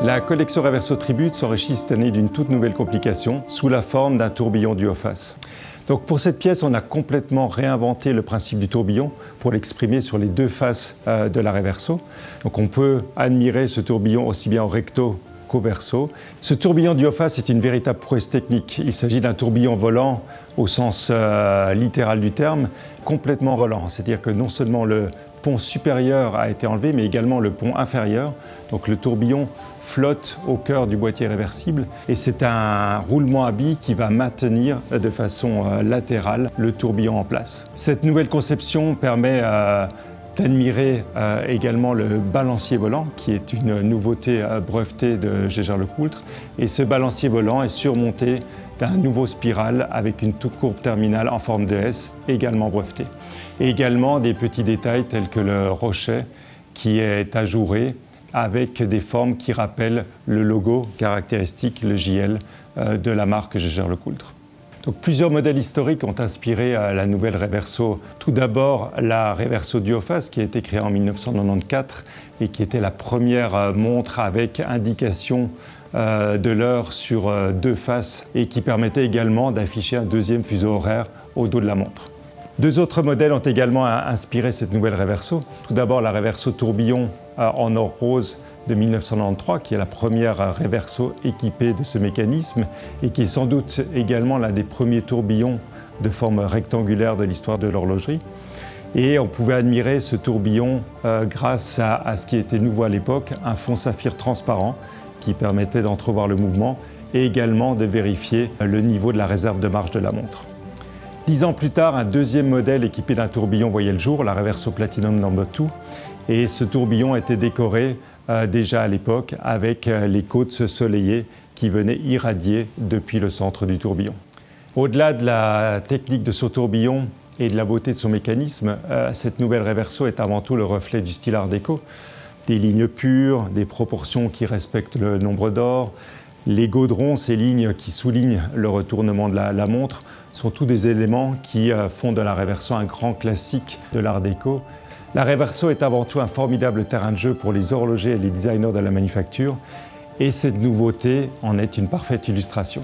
La collection Reverso Tribute s'enrichit cette année d'une toute nouvelle complication sous la forme d'un tourbillon duoface. Donc pour cette pièce, on a complètement réinventé le principe du tourbillon pour l'exprimer sur les deux faces de la Reverso. Donc on peut admirer ce tourbillon aussi bien au recto qu'au verso. Ce tourbillon duoface est une véritable prouesse technique. Il s'agit d'un tourbillon volant au sens littéral du terme, complètement volant. C'est-à-dire que non seulement le pont supérieur a été enlevé, mais également le pont inférieur. Donc le tourbillon flotte au cœur du boîtier réversible et c'est un roulement à billes qui va maintenir de façon latérale le tourbillon en place. Cette nouvelle conception permet d'admirer également le balancier volant, qui est une nouveauté brevetée de Jaeger-LeCoultre. Et ce balancier volant est surmonté d'un nouveau spiral avec une toute courbe terminale en forme de S, également breveté. Et également des petits détails tels que le rochet qui est ajouré avec des formes qui rappellent le logo caractéristique, le JL, de la marque Jaeger-LeCoultre. Donc, plusieurs modèles historiques ont inspiré la nouvelle Reverso. Tout d'abord, la Reverso duoface qui a été créée en 1994 et qui était la première montre avec indication de l'heure sur deux faces et qui permettait également d'afficher un deuxième fuseau horaire au dos de la montre. Deux autres modèles ont également inspiré cette nouvelle Reverso. Tout d'abord, la Reverso tourbillon en or rose de 1993, qui est la première Reverso équipée de ce mécanisme et qui est sans doute également l'un des premiers tourbillons de forme rectangulaire de l'histoire de l'horlogerie. Et on pouvait admirer ce tourbillon grâce à ce qui était nouveau à l'époque, un fond saphir transparent qui permettait d'entrevoir le mouvement et également de vérifier le niveau de la réserve de marche de la montre. 10 ans plus tard, un deuxième modèle équipé d'un tourbillon voyait le jour, la Reverso Platinum No. 2. Et ce tourbillon était décoré déjà à l'époque avec les côtes soleillées qui venaient irradier depuis le centre du tourbillon. Au-delà de la technique de ce tourbillon et de la beauté de son mécanisme, cette nouvelle Reverso est avant tout le reflet du style Art déco. Des lignes pures, des proportions qui respectent le nombre d'or, les gaudrons, ces lignes qui soulignent le retournement de la montre, sont tous des éléments qui font de la Reverso un grand classique de l'Art déco. La Reverso est avant tout un formidable terrain de jeu pour les horlogers et les designers de la manufacture, et cette nouveauté en est une parfaite illustration.